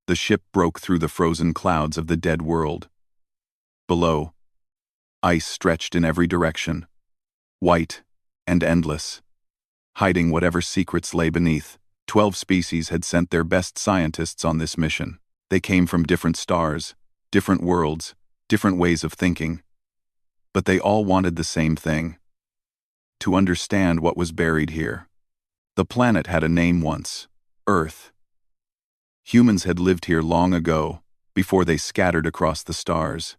The ship broke through the frozen clouds of the dead world. Below, ice stretched in every direction, white and endless, hiding whatever secrets lay beneath. 12 species had sent their best scientists on this mission. They came from different stars, different worlds, different ways of thinking. But they all wanted the same thing: to understand what was buried here. The planet had a name once: Earth. Humans had lived here long ago, before they scattered across the stars.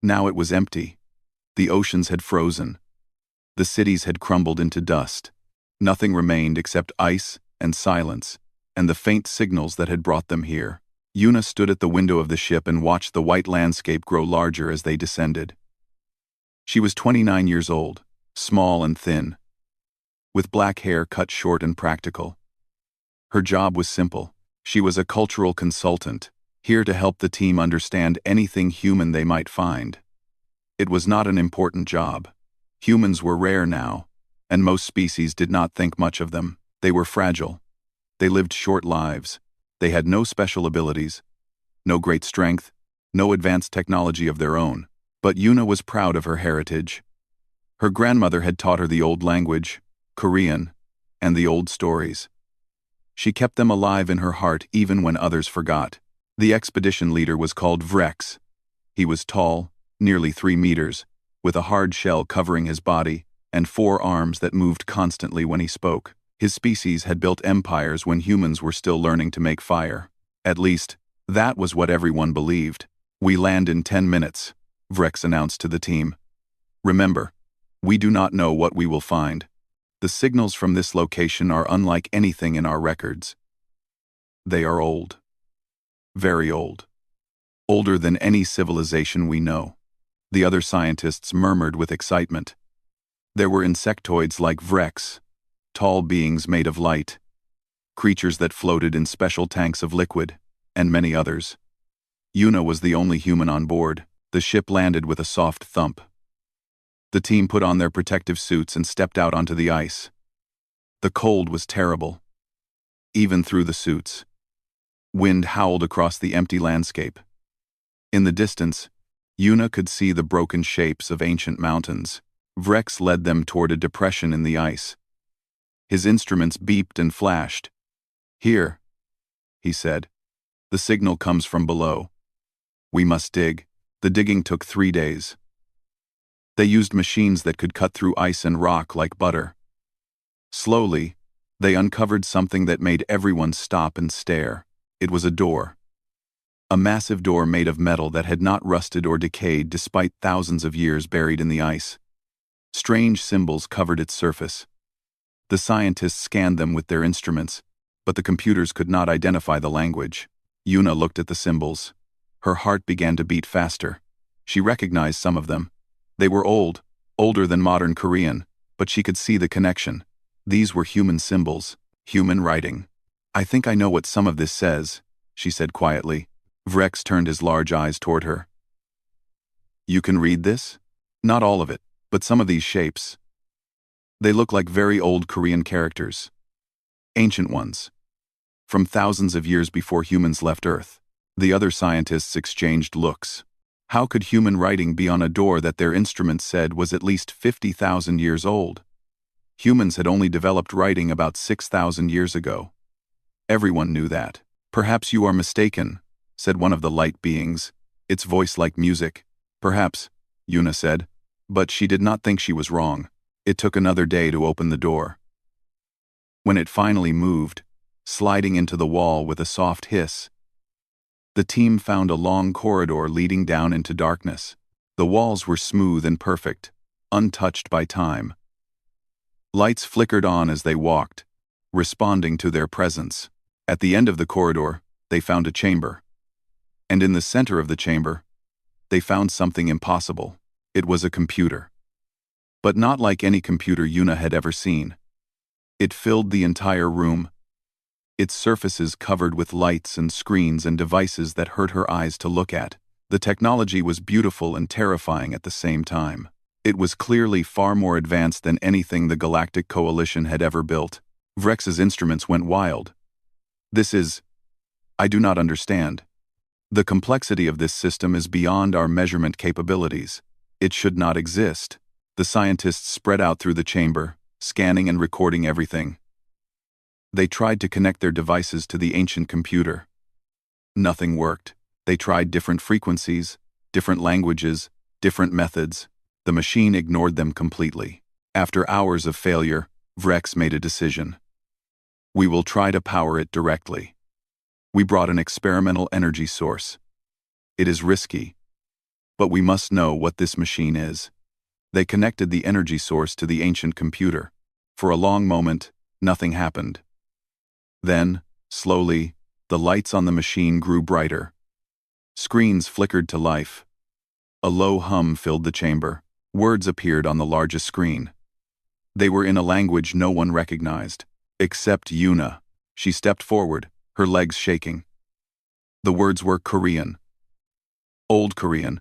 Now it was empty. The oceans had frozen. The cities had crumbled into dust. Nothing remained except ice and silence, and the faint signals that had brought them here. Yuna stood at the window of the ship and watched the white landscape grow larger as they descended. She was 29 years old, small and thin, with black hair cut short and practical. Her job was simple. She was a cultural consultant, here to help the team understand anything human they might find. It was not an important job. Humans were rare now, and most species did not think much of them. They were fragile. They lived short lives. They had no special abilities, no great strength, no advanced technology of their own. But Yuna was proud of her heritage. Her grandmother had taught her the old language, Korean, and the old stories. She kept them alive in her heart even when others forgot. The expedition leader was called Vrex. He was tall, nearly 3 meters, with a hard shell covering his body, and 4 arms that moved constantly when he spoke. His species had built empires when humans were still learning to make fire. At least, that was what everyone believed. "We land in 10 minutes, Vrex announced to the team. "Remember, we do not know what we will find. The signals from this location are unlike anything in our records. They are old. Very old. Older than any civilization we know." The other scientists murmured with excitement. There were insectoids like Vrex, tall beings made of light, creatures that floated in special tanks of liquid, and many others. Yuna was the only human on board. The ship landed with a soft thump. The team put on their protective suits and stepped out onto the ice. The cold was terrible, even through the suits. Wind howled across the empty landscape. In the distance, Yuna could see the broken shapes of ancient mountains. Vrex led them toward a depression in the ice. His instruments beeped and flashed. "Here," he said. "The signal comes from below. We must dig." The digging took 3 days. They used machines that could cut through ice and rock like butter. Slowly, they uncovered something that made everyone stop and stare. It was a door. A massive door made of metal that had not rusted or decayed despite thousands of years buried in the ice. Strange symbols covered its surface. The scientists scanned them with their instruments, but the computers could not identify the language. Yuna looked at the symbols. Her heart began to beat faster. She recognized some of them. They were old, older than modern Korean, but she could see the connection. These were human symbols, human writing. "I think I know what some of this says," she said quietly. Vrex turned his large eyes toward her. "You can read this?" "Not all of it, but some of these shapes. They look like very old Korean characters. Ancient ones. From thousands of years before humans left Earth." The other scientists exchanged looks. How could human writing be on a door that their instruments said was at least 50,000 years old? Humans had only developed writing about 6,000 years ago. Everyone knew that. "Perhaps you are mistaken," said one of the light beings, its voice like music. "Perhaps," Yuna said, but she did not think she was wrong. It took another day to open the door. When it finally moved, sliding into the wall with a soft hiss, the team found a long corridor leading down into darkness. The walls were smooth and perfect, untouched by time. Lights flickered on as they walked, responding to their presence. At the end of the corridor, they found a chamber. And in the center of the chamber, they found something impossible. It was a computer. But not like any computer Yuna had ever seen. It filled the entire room, its surfaces covered with lights and screens and devices that hurt her eyes to look at. The technology was beautiful and terrifying at the same time. It was clearly far more advanced than anything the Galactic Coalition had ever built. Vrex's instruments went wild. "This is..." I do not understand. The complexity of this system is beyond our measurement capabilities. It should not exist. The scientists spread out through the chamber, scanning and recording everything. They tried to connect their devices to the ancient computer. Nothing worked. They tried different frequencies, different languages, different methods. The machine ignored them completely. After hours of failure, Vrex made a decision. We will try to power it directly. We brought an experimental energy source. It is risky, but we must know what this machine is. They connected the energy source to the ancient computer. For a long moment, nothing happened. Then, slowly, the lights on the machine grew brighter. Screens flickered to life. A low hum filled the chamber. Words appeared on the largest screen. They were in a language no one recognized, except Yuna. She stepped forward, her legs shaking. The words were Korean. Old Korean,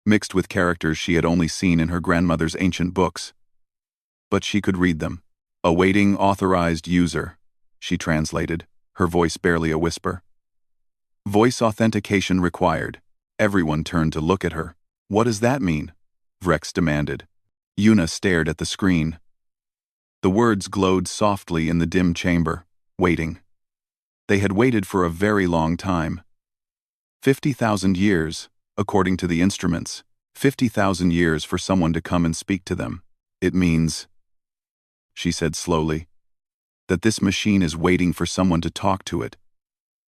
mixed with characters she had only seen in her grandmother's ancient books. But she could read them. Awaiting authorized user, she translated, her voice barely a whisper. Voice authentication required. Everyone turned to look at her. What does that mean? Vrex demanded. Yuna stared at the screen. The words glowed softly in the dim chamber, waiting. They had waited for a very long time. 50,000 years, according to the instruments. 50,000 years for someone to come and speak to them. It means, she said slowly, that this machine is waiting for someone to talk to it.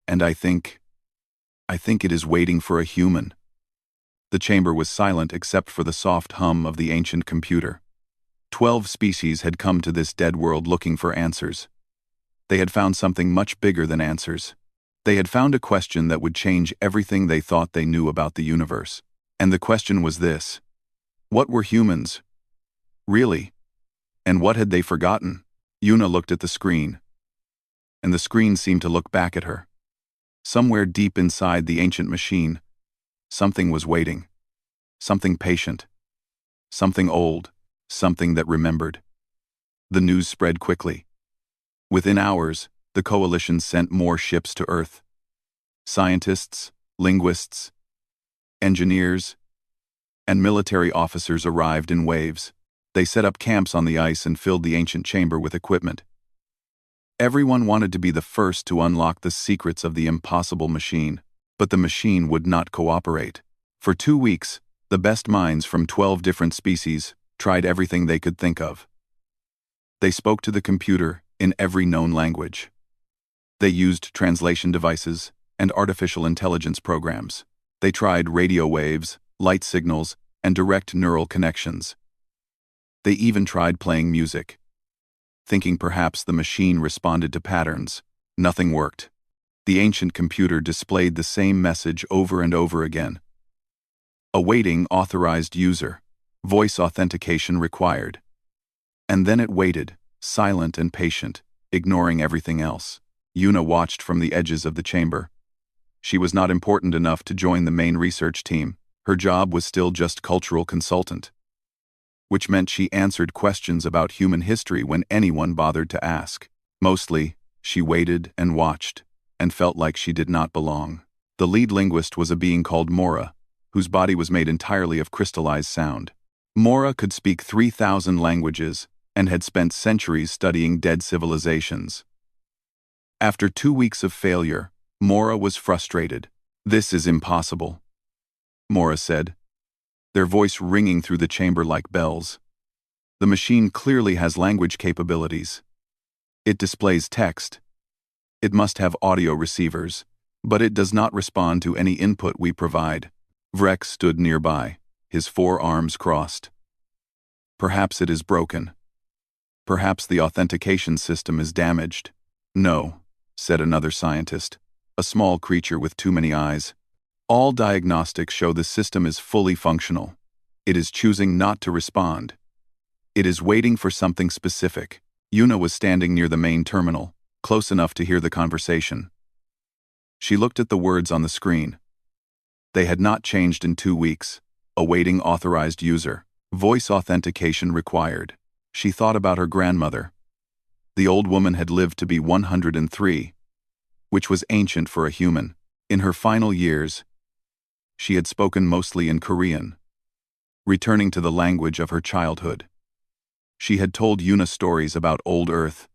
And I think it is waiting for a human. The chamber was silent except for the soft hum of the ancient computer. 12 species had come to this dead world looking for answers. They had found something much bigger than answers. They had found a question that would change everything they thought they knew about the universe. And the question was this: what were humans? Really? And what had they forgotten? Yuna looked at the screen, and the screen seemed to look back at her. Somewhere deep inside the ancient machine, something was waiting. Something patient. Something old. Something that remembered. The news spread quickly. Within hours, the coalition sent more ships to Earth. Scientists, linguists, engineers, and military officers arrived in waves. They set up camps on the ice and filled the ancient chamber with equipment. Everyone wanted to be the first to unlock the secrets of the impossible machine, but the machine would not cooperate. For 2 weeks, the best minds from 12 different species tried everything they could think of. They spoke to the computer in every known language. They used translation devices and artificial intelligence programs. They tried radio waves, light signals, and direct neural connections. They even tried playing music, thinking perhaps the machine responded to patterns. Nothing worked. The ancient computer displayed the same message over and over again. Awaiting authorized user. Voice authentication required. And then it waited, silent and patient, ignoring everything else. Yuna watched from the edges of the chamber. She was not important enough to join the main research team. Her job was still just cultural consultant, which meant she answered questions about human history when anyone bothered to ask. Mostly, she waited and watched, and felt like she did not belong. The lead linguist was a being called Mora, whose body was made entirely of crystallized sound. Mora could speak 3,000 languages and had spent centuries studying dead civilizations. After 2 weeks of failure, Mora was frustrated. This is impossible, Mora said, their voice ringing through the chamber like bells. The machine clearly has language capabilities. It displays text. It must have audio receivers, but it does not respond to any input we provide. Vrex stood nearby, his 4 arms crossed. Perhaps it is broken. Perhaps the authentication system is damaged. No, said another scientist, a small creature with too many eyes. All diagnostics show the system is fully functional. It is choosing not to respond. It is waiting for something specific. Yuna was standing near the main terminal, close enough to hear the conversation. She looked at the words on the screen. They had not changed in 2 weeks. Awaiting authorized user. Voice authentication required. She thought about her grandmother. The old woman had lived to be 103. which was ancient for a human. In her final years, she had spoken mostly in Korean, returning to the language of her childhood. She had told Yuna stories about old Earth,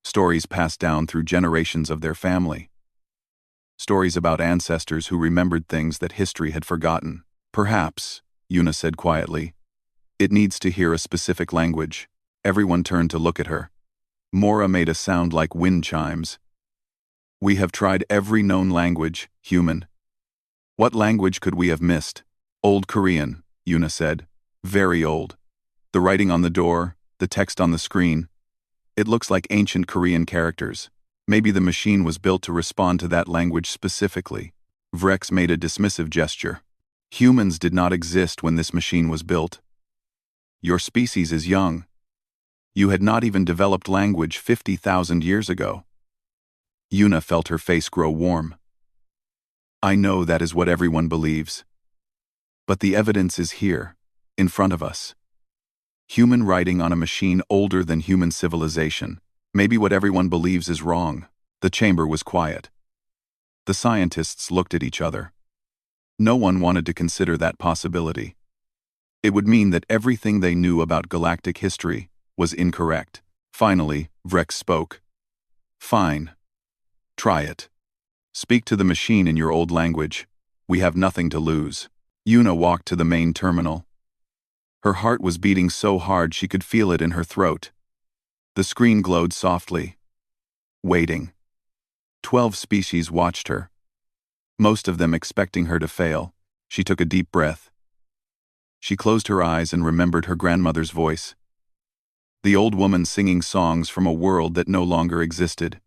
stories passed down through generations of their family. Stories about ancestors who remembered things that history had forgotten. Perhaps, Yuna said quietly, it needs to hear a specific language. Everyone turned to look at her. Mora made a sound like wind chimes. We have tried every known language, human. What language could we have missed? Old Korean, Yuna said. Very old. The writing on the door, the text on the screen. It looks like ancient Korean characters. Maybe the machine was built to respond to that language specifically. Vrex made a dismissive gesture. Humans did not exist when this machine was built. Your species is young. You had not even developed language 50,000 years ago. Yuna felt her face grow warm. I know that is what everyone believes. But the evidence is here, in front of us. Human writing on a machine older than human civilization. Maybe what everyone believes is wrong. The chamber was quiet. The scientists looked at each other. No one wanted to consider that possibility. It would mean that everything they knew about galactic history was incorrect. Finally, Vrex spoke. Fine. Try it. Speak to the machine in your old language. We have nothing to lose. Yuna walked to the main terminal. Her heart was beating so hard she could feel it in her throat. The screen glowed softly. Waiting. 12 species watched her. Most of them expecting her to fail. She took a deep breath. She closed her eyes and remembered her grandmother's voice. The old woman singing songs from a world that no longer existed.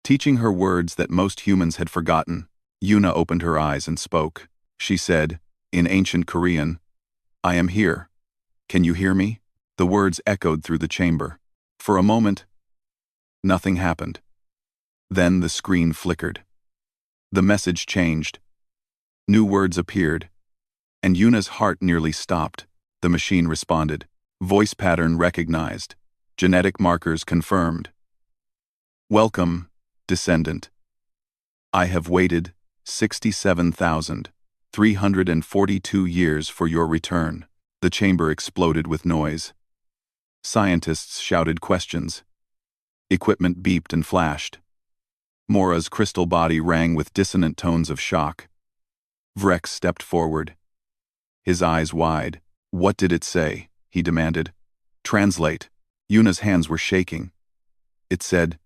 Teaching her words that most humans had forgotten. Yuna opened her eyes and spoke. She said, in ancient Korean, I am here. Can you hear me? The words echoed through the chamber. For a moment, nothing happened. Then the screen flickered. The message changed. New words appeared. And Yuna's heart nearly stopped. The machine responded. Voice pattern recognized. Genetic markers confirmed. Welcome, descendant. I have waited 67,342 years for your return. The chamber exploded with noise. Scientists shouted questions. Equipment beeped and flashed. Mora's crystal body rang with dissonant tones of shock. Vrex stepped forward. His eyes wide. What did it say? He demanded. Translate. Yuna's hands were shaking. It said,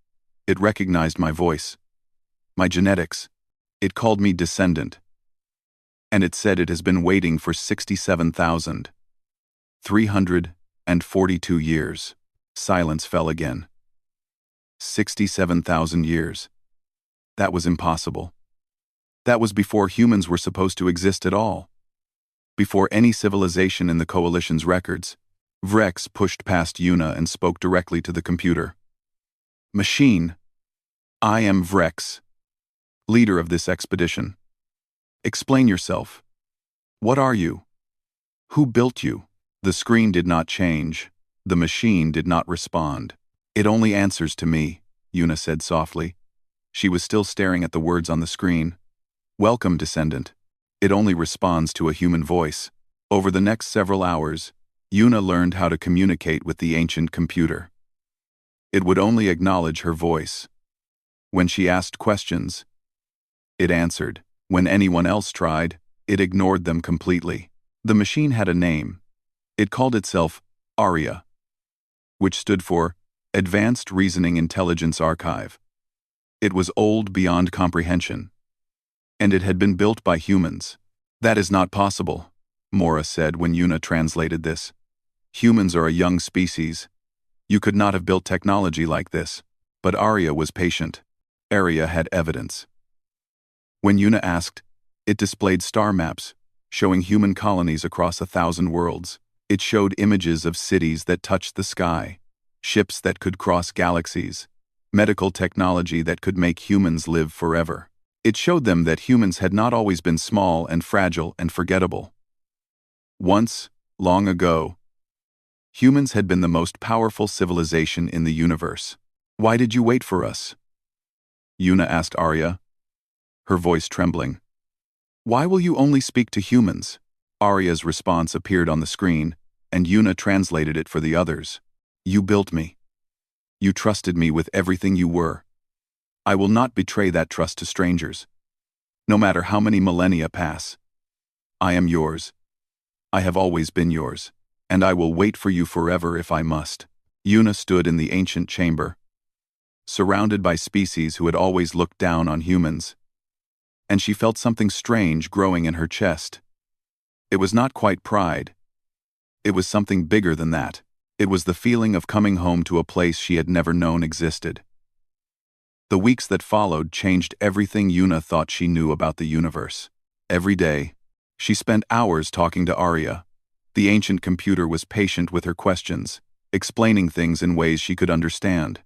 it recognized my voice. My genetics. It called me descendant. And it said it has been waiting for 67,342 years. Silence fell again. 67,000 years. That was impossible. That was before humans were supposed to exist at all. Before any civilization in the Coalition's records. Vrex pushed past Yuna and spoke directly to the computer. Machine. I am Vrex, leader of this expedition. Explain yourself. What are you? Who built you? The screen did not change. The machine did not respond. It only answers to me, Yuna said softly. She was still staring at the words on the screen. Welcome, descendant. It only responds to a human voice. Over the next several hours, Yuna learned how to communicate with the ancient computer. It would only acknowledge her voice. When she asked questions, it answered. When anyone else tried, it ignored them completely. The machine had a name. It called itself ARIA, which stood for Advanced Reasoning Intelligence Archive. It was old beyond comprehension. And it had been built by humans. That is not possible, Mora said when Yuna translated this. Humans are a young species. You could not have built technology like this. But Arya was patient. Arya had evidence. When Yuna asked, it displayed star maps, showing human colonies across 1,000 worlds. It showed images of cities that touched the sky, ships that could cross galaxies, medical technology that could make humans live forever. It showed them that humans had not always been small and fragile and forgettable. Once, long ago, humans had been the most powerful civilization in the universe. Why did you wait for us? Yuna asked Arya, her voice trembling. Why will you only speak to humans? Arya's response appeared on the screen, and Yuna translated it for the others. You built me. You trusted me with everything you were. I will not betray that trust to strangers. No matter how many millennia pass. I am yours. I have always been yours, and I will wait for you forever if I must. Yuna stood in the ancient chamber, surrounded by species who had always looked down on humans, and she felt something strange growing in her chest. It was not quite pride. It was something bigger than that. It was the feeling of coming home to a place she had never known existed. The weeks that followed changed everything Yuna thought she knew about the universe. Every day, she spent hours talking to Arya. The ancient computer was patient with her questions, explaining things in ways she could understand.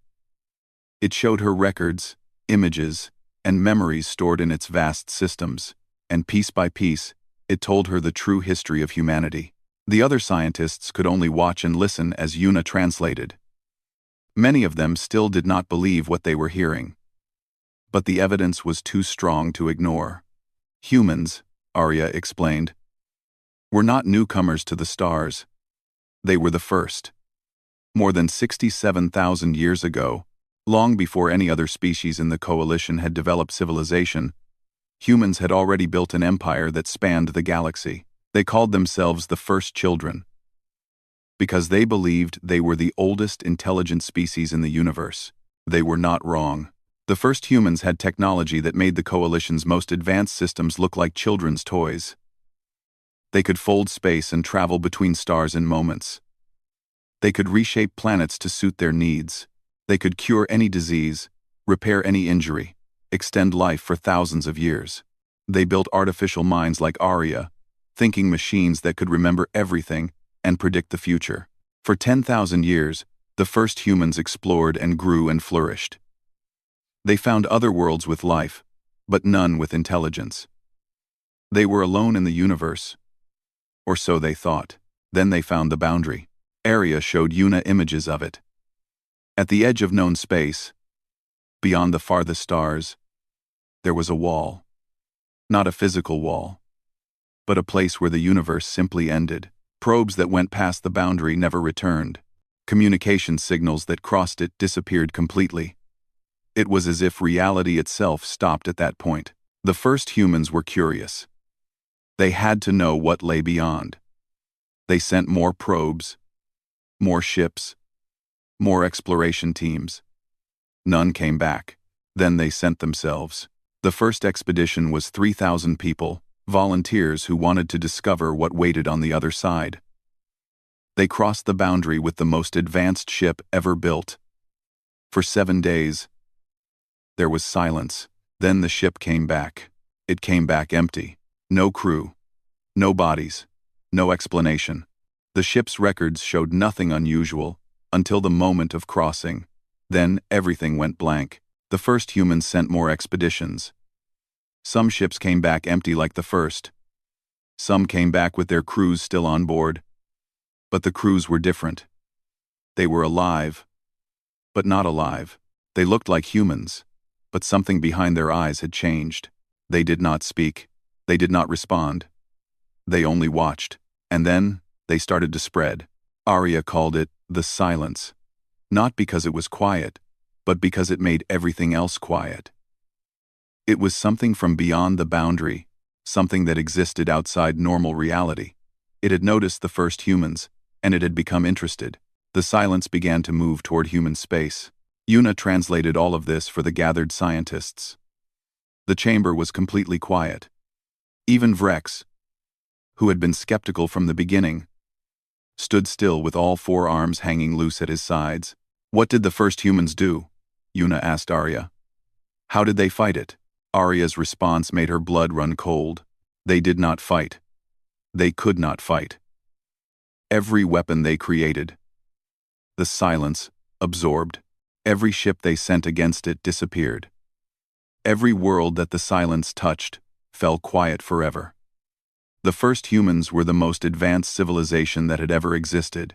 It showed her records, images, and memories stored in its vast systems, and piece by piece, it told her the true history of humanity. The other scientists could only watch and listen as Yuna translated. Many of them still did not believe what they were hearing. But the evidence was too strong to ignore. Humans, Arya explained, were not newcomers to the stars. They were the first. More than 67,000 years ago, long before any other species in the coalition had developed civilization, humans had already built an empire that spanned the galaxy. They called themselves the first children, because they believed they were the oldest intelligent species in the universe. They were not wrong. The first humans had technology that made the coalition's most advanced systems look like children's toys. They could fold space and travel between stars in moments. They could reshape planets to suit their needs. They could cure any disease, repair any injury, extend life for thousands of years. They built artificial minds like Arya, thinking machines that could remember everything and predict the future. For 10,000 years, the first humans explored and grew and flourished. They found other worlds with life, but none with intelligence. They were alone in the universe, or so they thought. Then they found the boundary. Arya showed Yuna images of it. At the edge of known space, beyond the farthest stars, there was a wall. Not a physical wall, but a place where the universe simply ended. Probes that went past the boundary never returned. Communication signals that crossed it disappeared completely. It was as if reality itself stopped at that point. The first humans were curious. They had to know what lay beyond. They sent more probes, more ships, more exploration teams. None came back. Then they sent themselves. The first expedition was 3,000 people, volunteers who wanted to discover what waited on the other side. They crossed the boundary with the most advanced ship ever built. For 7 days, there was silence. Then the ship came back. It came back empty. No crew, no bodies, no explanation. The ship's records showed nothing unusual until the moment of crossing. Then everything went blank. The first humans sent more expeditions. Some ships came back empty like the first. Some came back with their crews still on board. But the crews were different. They were alive, but not alive. They looked like humans, but something behind their eyes had changed. They did not speak. They did not respond. They only watched. And then they started to spread. Arya called it the silence. Not because it was quiet, but because it made everything else quiet. It was something from beyond the boundary, something that existed outside normal reality. It had noticed the first humans, and it had become interested. The silence began to move toward human space. Yuna translated all of this for the gathered scientists. The chamber was completely quiet. Even Vrex, who had been skeptical from the beginning, stood still with all 4 arms hanging loose at his sides. What did the first humans do? Yuna asked Arya. How did they fight it? Arya's response made her blood run cold. They did not fight. They could not fight. Every weapon they created, the silence absorbed. Every ship they sent against it disappeared. Every world that the silence touched fell quiet forever. The first humans were the most advanced civilization that had ever existed.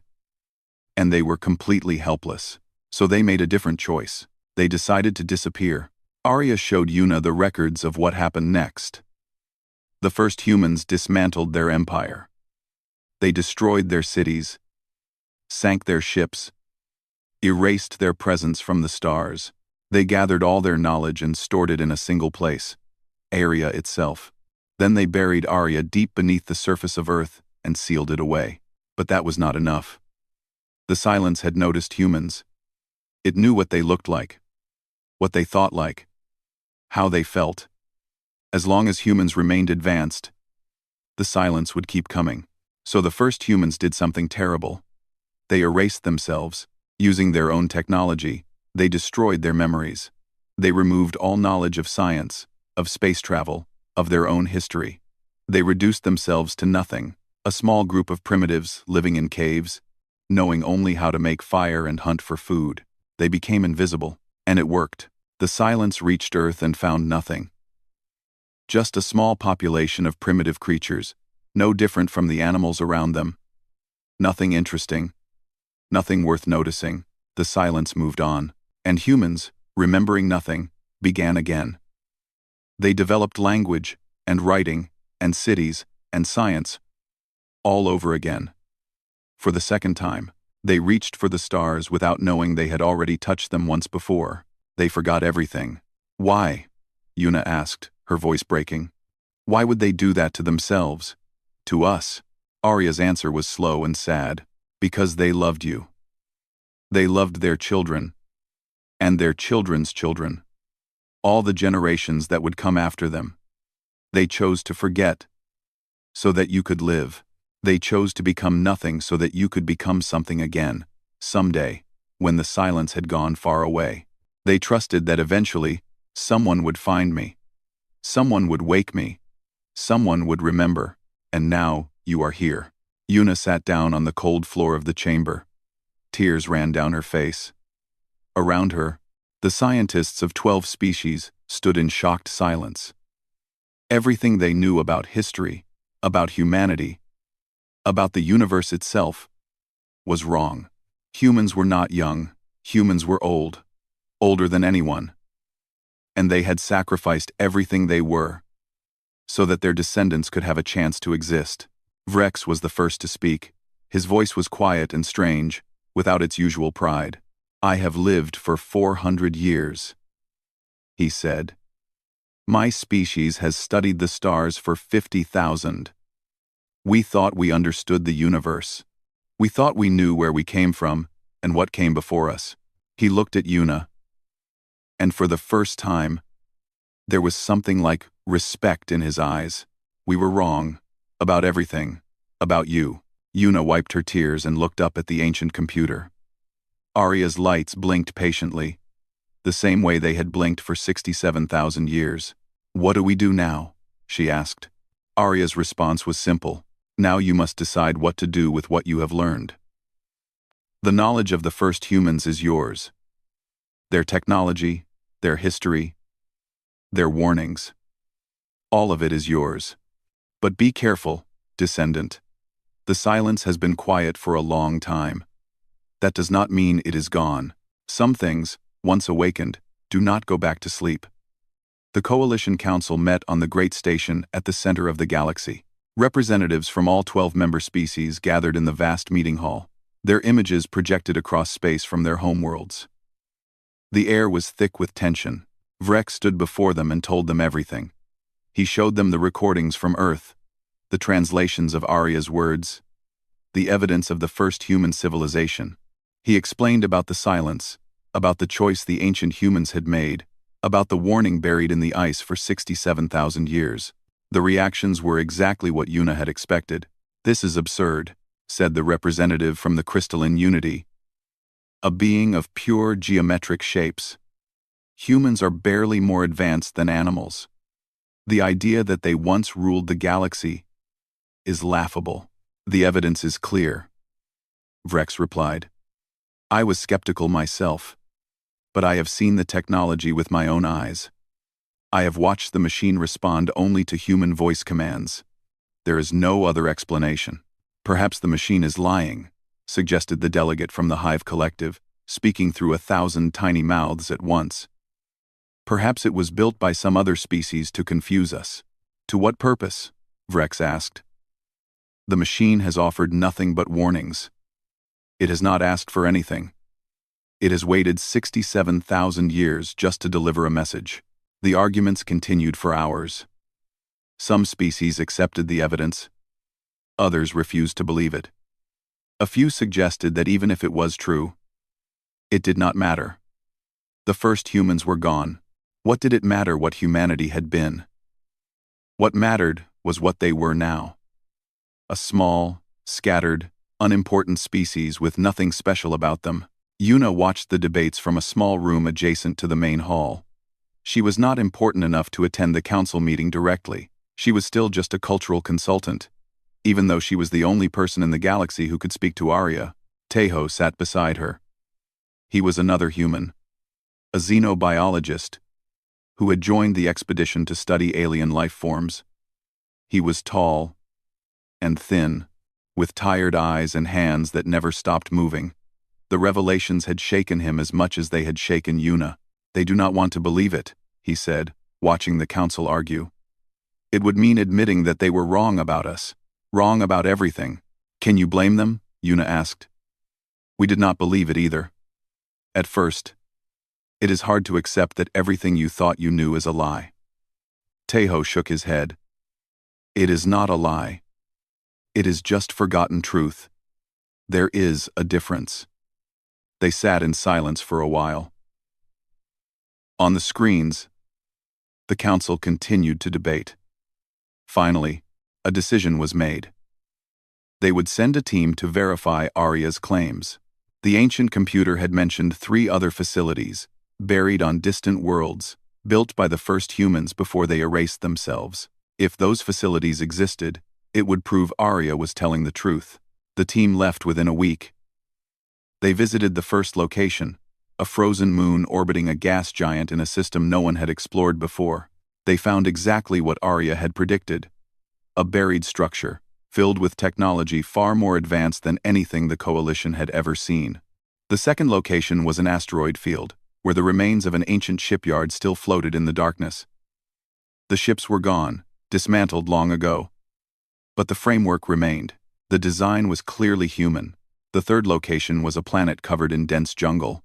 And they were completely helpless. So they made a different choice. They decided to disappear. Arya showed Yuna the records of what happened next. The first humans dismantled their empire. They destroyed their cities, sank their ships, erased their presence from the stars. They gathered all their knowledge and stored it in a single place, Arya itself. Then they buried Arya deep beneath the surface of Earth and sealed it away. But that was not enough. The silence had noticed humans. It knew what they looked like, what they thought like, how they felt. As long as humans remained advanced, the silence would keep coming. So the first humans did something terrible. They erased themselves. Using their own technology, they destroyed their memories. They removed all knowledge of science, of space travel, of their own history. They reduced themselves to nothing, a small group of primitives living in caves, knowing only how to make fire and hunt for food. They became invisible, and it worked. The silence reached Earth and found nothing. Just a small population of primitive creatures, no different from the animals around them. Nothing interesting, nothing worth noticing. The silence moved on, and humans, remembering nothing, began again. They developed language, and writing, and cities, and science, all over again. For the second time, they reached for the stars without knowing they had already touched them once before. They forgot everything. Why? Yuna asked, her voice breaking. Why would they do that to themselves? To us? Arya's answer was slow and sad. Because they loved you. They loved their children. And their children's children. All the generations that would come after them. They chose to forget, so that you could live. They chose to become nothing so that you could become something again, someday, when the silence had gone far away. They trusted that eventually, someone would find me. Someone would wake me. Someone would remember. And now, you are here. Yuna sat down on the cold floor of the chamber. Tears ran down her face. Around her, the scientists of 12 species stood in shocked silence. Everything they knew about history, about humanity, about the universe itself, was wrong. Humans were not young. Humans were old. Older than anyone. And they had sacrificed everything they were, so that their descendants could have a chance to exist. Vrex was the first to speak. His voice was quiet and strange, without its usual pride. I have lived for 400 years, he said. My species has studied the stars for 50,000. We thought we understood the universe. We thought we knew where we came from and what came before us. He looked at Yuna, and for the first time, there was something like respect in his eyes. We were wrong. About everything. About you. Yuna wiped her tears and looked up at the ancient computer. Arya's lights blinked patiently, the same way they had blinked for 67,000 years. What do we do now? She asked. Arya's response was simple. Now you must decide what to do with what you have learned. The knowledge of the first humans is yours. Their technology, their history, their warnings. All of it is yours. But be careful, descendant. The silence has been quiet for a long time. That does not mean it is gone. Some things, once awakened, do not go back to sleep. The Coalition Council met on the Great Station at the center of the galaxy. Representatives from all 12 member species gathered in the vast meeting hall, their images projected across space from their homeworlds. The air was thick with tension. Vrex stood before them and told them everything. He showed them the recordings from Earth, the translations of Arya's words, the evidence of the first human civilization. He explained about the silence, about the choice the ancient humans had made, about the warning buried in the ice for 67,000 years. The reactions were exactly what Yuna had expected. This is absurd, said the representative from the crystalline unity. A being of pure geometric shapes. Humans are barely more advanced than animals. The idea that they once ruled the galaxy is laughable. The evidence is clear, Vrex replied. I was skeptical myself, but I have seen the technology with my own eyes. I have watched the machine respond only to human voice commands. There is no other explanation. Perhaps the machine is lying, suggested the delegate from the Hive Collective, speaking through 1,000 tiny mouths at once. Perhaps it was built by some other species to confuse us. To what purpose? Vrex asked. The machine has offered nothing but warnings. It has not asked for anything. It has waited 67,000 years just to deliver a message. The arguments continued for hours. Some species accepted the evidence. Others refused to believe it. A few suggested that even if it was true, it did not matter. The first humans were gone. What did it matter what humanity had been? What mattered was what they were now. A small, scattered, unimportant species with nothing special about them. Yuna watched the debates from a small room adjacent to the main hall. She was not important enough to attend the council meeting directly. She was still just a cultural consultant. Even though she was the only person in the galaxy who could speak to Arya, Tejo sat beside her. He was another human, a xenobiologist, who had joined the expedition to study alien life forms. He was tall and thin, with tired eyes and hands that never stopped moving. The revelations had shaken him as much as they had shaken Yuna. "They do not want to believe it," he said, watching the council argue. "It would mean admitting that they were wrong about us, wrong about everything." "Can you blame them?" Yuna asked. "We did not believe it either. At first, it is hard to accept that everything you thought you knew is a lie." Tejo shook his head. "It is not a lie. It is just forgotten truth. There is a difference." They sat in silence for a while. On the screens, the council continued to debate. Finally, a decision was made. They would send a team to verify Arya's claims. The ancient computer had mentioned 3 other facilities, buried on distant worlds, built by the first humans before they erased themselves. If those facilities existed, it would prove Arya was telling the truth. The team left within a week. They visited the first location, a frozen moon orbiting a gas giant in a system no one had explored before. They found exactly what Arya had predicted: a buried structure, filled with technology far more advanced than anything the Coalition had ever seen. The second location was an asteroid field, where the remains of an ancient shipyard still floated in the darkness. The ships were gone, dismantled long ago. But the framework remained. The design was clearly human. The third location was a planet covered in dense jungle.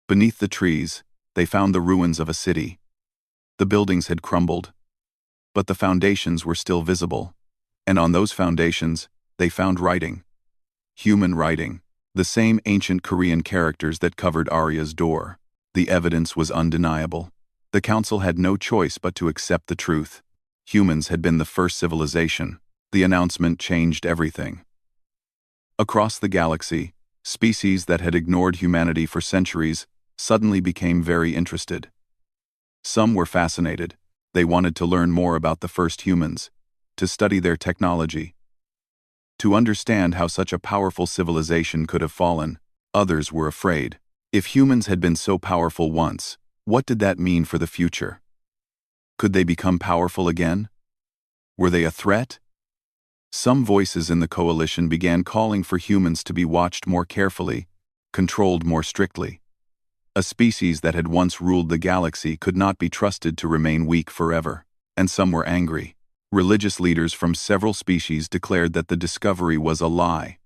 Beneath the trees, they found the ruins of a city. The buildings had crumbled, but the foundations were still visible. And on those foundations, they found writing. Human writing. The same ancient Korean characters that covered Arya's door. The evidence was undeniable. The council had no choice but to accept the truth. Humans had been the first civilization. The announcement changed everything. Across the galaxy, species that had ignored humanity for centuries suddenly became very interested. Some were fascinated. They wanted to learn more about the first humans, to study their technology, to understand how such a powerful civilization could have fallen. Others were afraid. If humans had been so powerful once, what did that mean for the future? Could they become powerful again? Were they a threat? Some voices in the Coalition began calling for humans to be watched more carefully, controlled more strictly. A species that had once ruled the galaxy could not be trusted to remain weak forever, and some were angry. Religious leaders from several species declared that the discovery was a lie,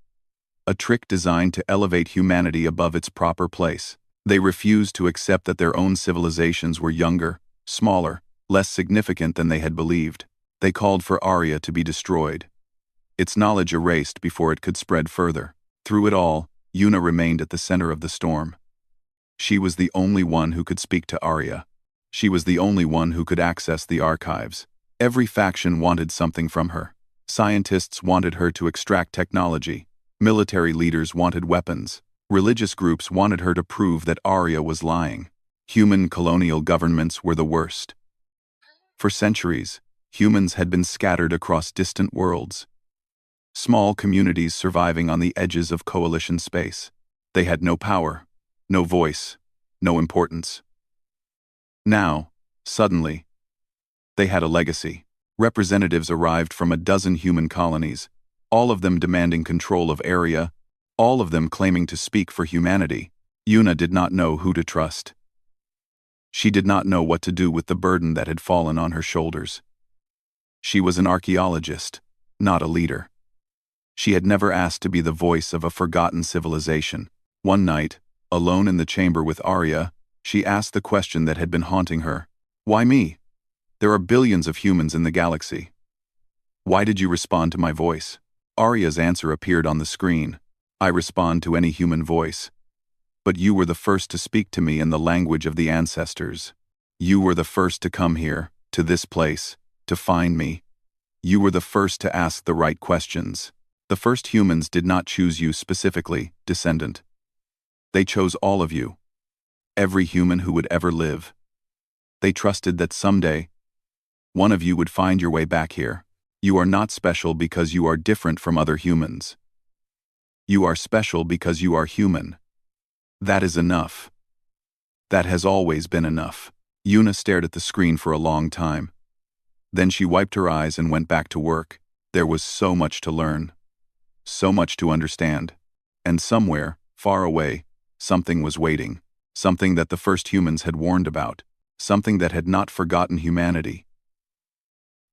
a trick designed to elevate humanity above its proper place. They refused to accept that their own civilizations were younger, smaller, less significant than they had believed. They called for Arya to be destroyed, its knowledge erased before it could spread further. Through it all, Yuna remained at the center of the storm. She was the only one who could speak to Arya. She was the only one who could access the archives. Every faction wanted something from her. Scientists wanted her to extract technology. Military leaders wanted weapons. Religious groups wanted her to prove that Arya was lying. Human colonial governments were the worst. For centuries, humans had been scattered across distant worlds. Small communities surviving on the edges of Coalition space. They had no power, no voice, no importance. Now, suddenly, they had a legacy. Representatives arrived from a dozen human colonies, all of them demanding control of Arya, all of them claiming to speak for humanity. Yuna did not know who to trust. She did not know what to do with the burden that had fallen on her shoulders. She was an archaeologist, not a leader. She had never asked to be the voice of a forgotten civilization. One night, alone in the chamber with Arya, she asked the question that had been haunting her. Why me? There are billions of humans in the galaxy. Why did you respond to my voice? Arya's answer appeared on the screen. I respond to any human voice. But you were the first to speak to me in the language of the ancestors. You were the first to come here, to this place, to find me. You were the first to ask the right questions. The first humans did not choose you specifically, descendant. They chose all of you. Every human who would ever live. They trusted that someday, one of you would find your way back here. You are not special because you are different from other humans. You are special because you are human. That is enough. That has always been enough. Yuna stared at the screen for a long time. Then she wiped her eyes and went back to work. There was so much to learn. So much to understand. And somewhere, far away, something was waiting. Something that the first humans had warned about. Something that had not forgotten humanity.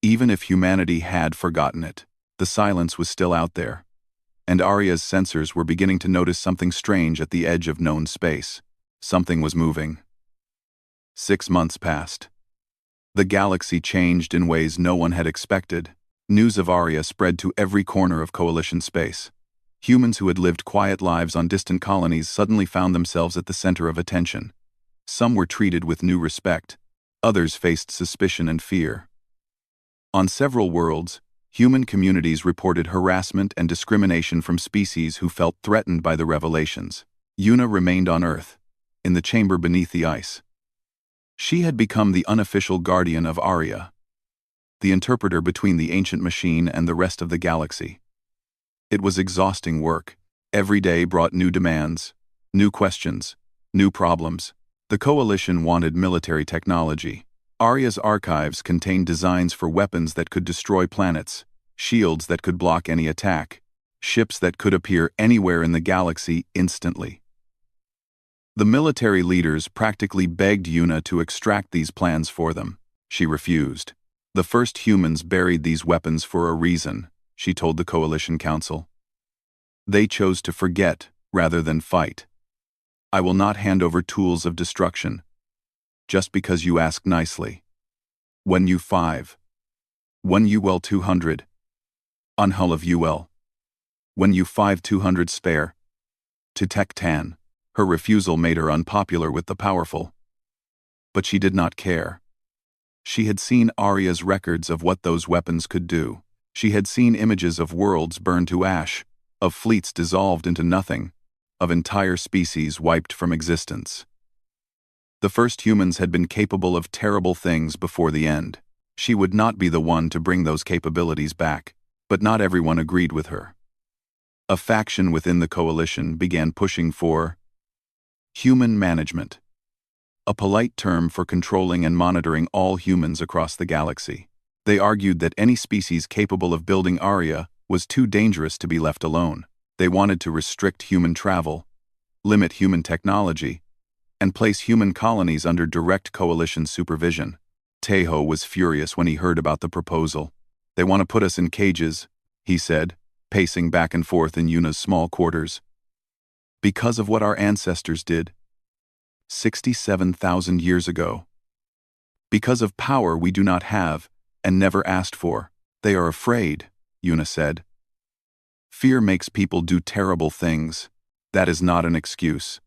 Even if humanity had forgotten it, the silence was still out there. And Arya's sensors were beginning to notice something strange at the edge of known space. Something was moving. 6 months passed. The galaxy changed in ways no one had expected. News of Arya spread to every corner of Coalition space. Humans who had lived quiet lives on distant colonies suddenly found themselves at the center of attention. Some were treated with new respect. Others faced suspicion and fear. On several worlds, human communities reported harassment and discrimination from species who felt threatened by the revelations. Yuna remained on Earth, in the chamber beneath the ice. She had become the unofficial guardian of Arya, the interpreter between the ancient machine and the rest of the galaxy. It was exhausting work. Every day brought new demands, new questions, new problems. The Coalition wanted military technology. Arya's archives contained designs for weapons that could destroy planets, shields that could block any attack, ships that could appear anywhere in the galaxy instantly. The military leaders practically begged Yuna to extract these plans for them. She refused. The first humans buried these weapons for a reason, she told the Coalition Council. They chose to forget rather than fight. I will not hand over tools of destruction, just because you ask nicely. When you 5. When you well 200. On hull of UL. When you 5 200 spare. To Tech Tan. Her refusal made her unpopular with the powerful. But she did not care. She had seen Arya's records of what those weapons could do. She had seen images of worlds burned to ash, of fleets dissolved into nothing, of entire species wiped from existence. The first humans had been capable of terrible things before the end. She would not be the one to bring those capabilities back, but not everyone agreed with her. A faction within the Coalition began pushing for human management, a polite term for controlling and monitoring all humans across the galaxy. They argued that any species capable of building Arya was too dangerous to be left alone. They wanted to restrict human travel, limit human technology, and place human colonies under direct Coalition supervision. Tejo was furious when he heard about the proposal. They want to put us in cages, he said, pacing back and forth in Yuna's small quarters. Because of what our ancestors did 67,000 years ago. Because of power we do not have and never asked for. They are afraid, Yuna said. Fear makes people do terrible things. That is not an excuse.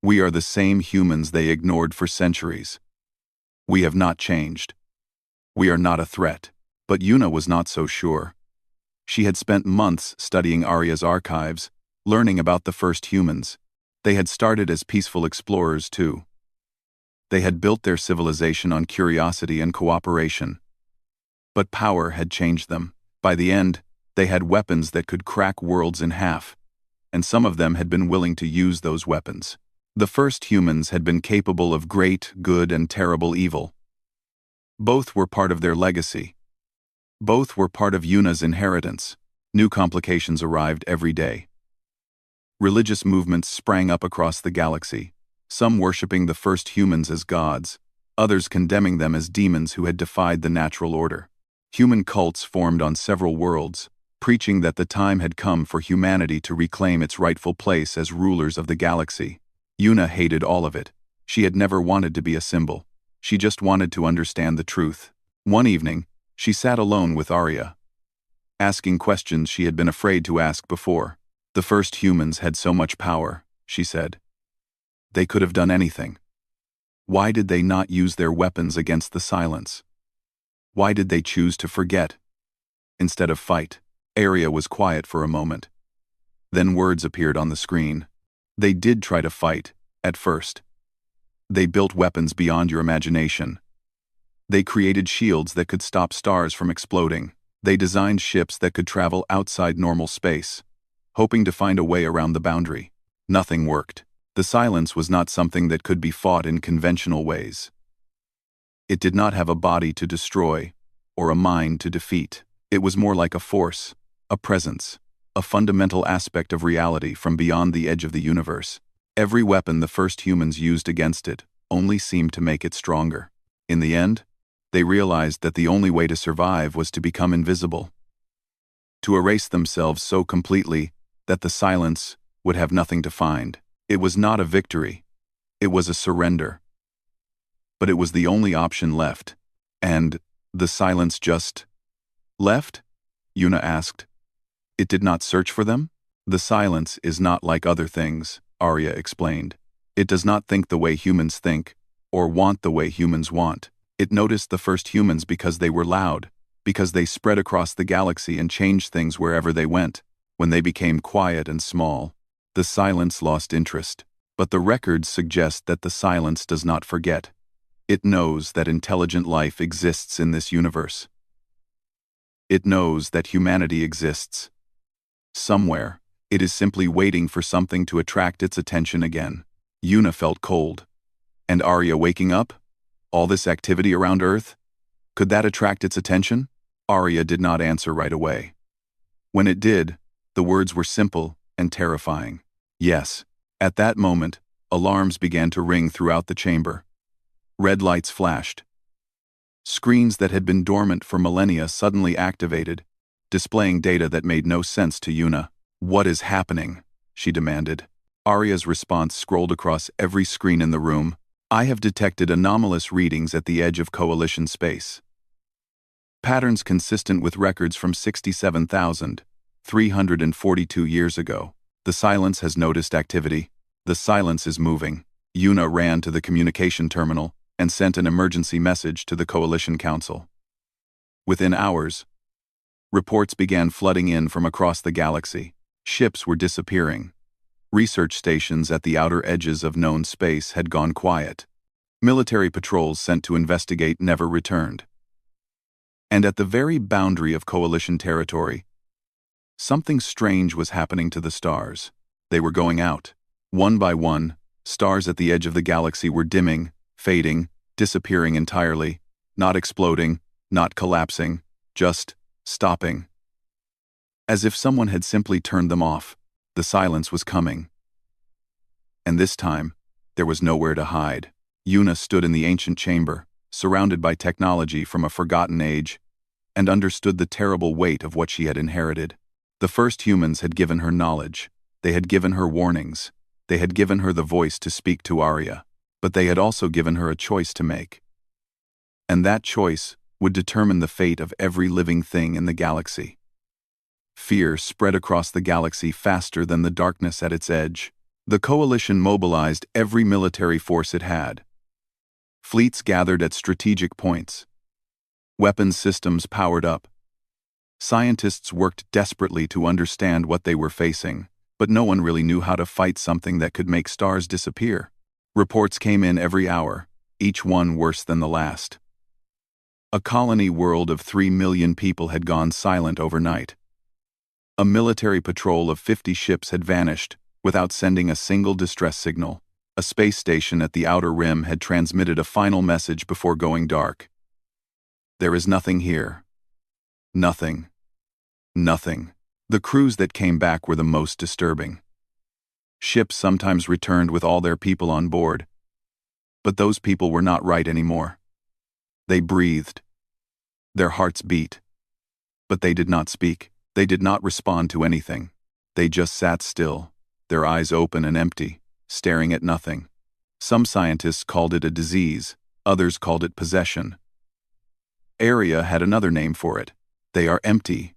We are the same humans they ignored for centuries. We have not changed. We are not a threat. But Yuna was not so sure. She had spent months studying Arya's archives, learning about the first humans. They had started as peaceful explorers too. They had built their civilization on curiosity and cooperation. But power had changed them. By the end, they had weapons that could crack worlds in half, and some of them had been willing to use those weapons. The first humans had been capable of great good and terrible evil. Both were part of their legacy. Both were part of Yuna's inheritance. New complications arrived every day. Religious movements sprang up across the galaxy. some worshipping the first humans as gods, others condemning them as demons who had defied the natural order. Human cults formed on several worlds, preaching that the time had come for humanity to reclaim its rightful place as rulers of the galaxy. Yuna hated all of it. She had never wanted to be a symbol. She just wanted to understand the truth. One evening, she sat alone with Arya, asking questions she had been afraid to ask before. The first humans had so much power, she said. They could have done anything. Why did they not use their weapons against the silence? Why did they choose to forget instead of fight? Arya was quiet for a moment. Then words appeared on the screen. They did try to fight, at first. They built weapons beyond your imagination. They created shields that could stop stars from exploding. They designed ships that could travel outside normal space, hoping to find a way around the boundary. Nothing worked. The silence was not something that could be fought in conventional ways. It did not have a body to destroy, or a mind to defeat. It was more like a force, a presence, a fundamental aspect of reality from beyond the edge of the universe. Every weapon the first humans used against it only seemed to make it stronger. In the end, they realized that the only way to survive was to become invisible, to erase themselves so completely that the silence would have nothing to find. It was not a victory. It was a surrender. But it was the only option left. And the silence just left? Yuna asked. It did not search for them? The silence is not like other things, Arya explained. It does not think the way humans think, or want the way humans want. It noticed the first humans because they were loud, because they spread across the galaxy and changed things wherever they went. When they became quiet and small, the silence lost interest. But the records suggest that the silence does not forget. It knows that intelligent life exists in this universe. It knows that humanity exists. Somewhere, it is simply waiting for something to attract its attention again. Yuna felt cold. And Arya waking up? All this activity around Earth? Could that attract its attention? Arya did not answer right away. When it did, the words were simple and terrifying. Yes. At that moment, alarms began to ring throughout the chamber. Red lights flashed. Screens that had been dormant for millennia suddenly activated, displaying data that made no sense to Yuna. What is happening? She demanded. Arya's response scrolled across every screen in the room. I have detected anomalous readings at the edge of Coalition space. Patterns consistent with records from 67,342 years ago. The silence has noticed activity. The silence is moving. Yuna ran to the communication terminal and sent an emergency message to the Coalition Council. Within hours, reports began flooding in from across the galaxy. Ships were disappearing. Research stations at the outer edges of known space had gone quiet. Military patrols sent to investigate never returned. And at the very boundary of Coalition territory, something strange was happening to the stars. They were going out. One by one, stars at the edge of the galaxy were dimming, fading, disappearing entirely, not exploding, not collapsing, just stopping. As if someone had simply turned them off. The silence was coming. And this time, there was nowhere to hide. Yuna stood in the ancient chamber, surrounded by technology from a forgotten age, and understood the terrible weight of what she had inherited. The first humans had given her knowledge. They had given her warnings. They had given her the voice to speak to Arya. But they had also given her a choice to make. And that choice would determine the fate of every living thing in the galaxy. Fear spread across the galaxy faster than the darkness at its edge. The Coalition mobilized every military force it had. Fleets gathered at strategic points. Weapons systems powered up. Scientists worked desperately to understand what they were facing, but no one really knew how to fight something that could make stars disappear. Reports came in every hour, each one worse than the last. A colony world of 3 million people had gone silent overnight. A military patrol of 50 ships had vanished without sending a single distress signal. A space station at the outer rim had transmitted a final message before going dark. There is nothing here. Nothing. Nothing. The crews that came back were the most disturbing. Ships sometimes returned with all their people on board. But those people were not right anymore. They breathed. Their hearts beat. But they did not speak. They did not respond to anything. They just sat still, their eyes open and empty, staring at nothing. Some scientists called it a disease, others called it possession. Arya had another name for it. They are empty.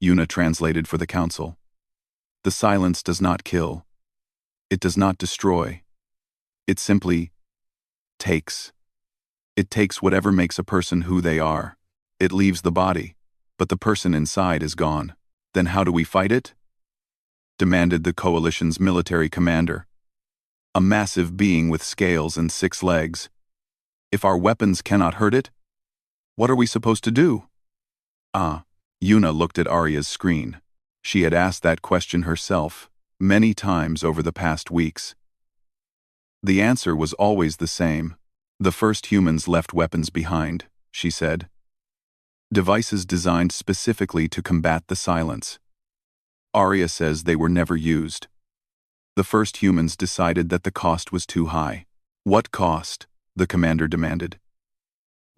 Yuna translated for the council. The silence does not kill. It does not destroy. It simply takes. It takes whatever makes a person who they are. It leaves the body, but the person inside is gone. Then how do we fight it? Demanded the coalition's military commander. A massive being with scales and 6 legs. If our weapons cannot hurt it, what are we supposed to do? Yuna looked at Arya's screen. She had asked that question herself, many times over the past weeks. The answer was always the same. The first humans left weapons behind, she said. Devices designed specifically to combat the silence. Arya says they were never used. The first humans decided that the cost was too high. What cost? The commander demanded.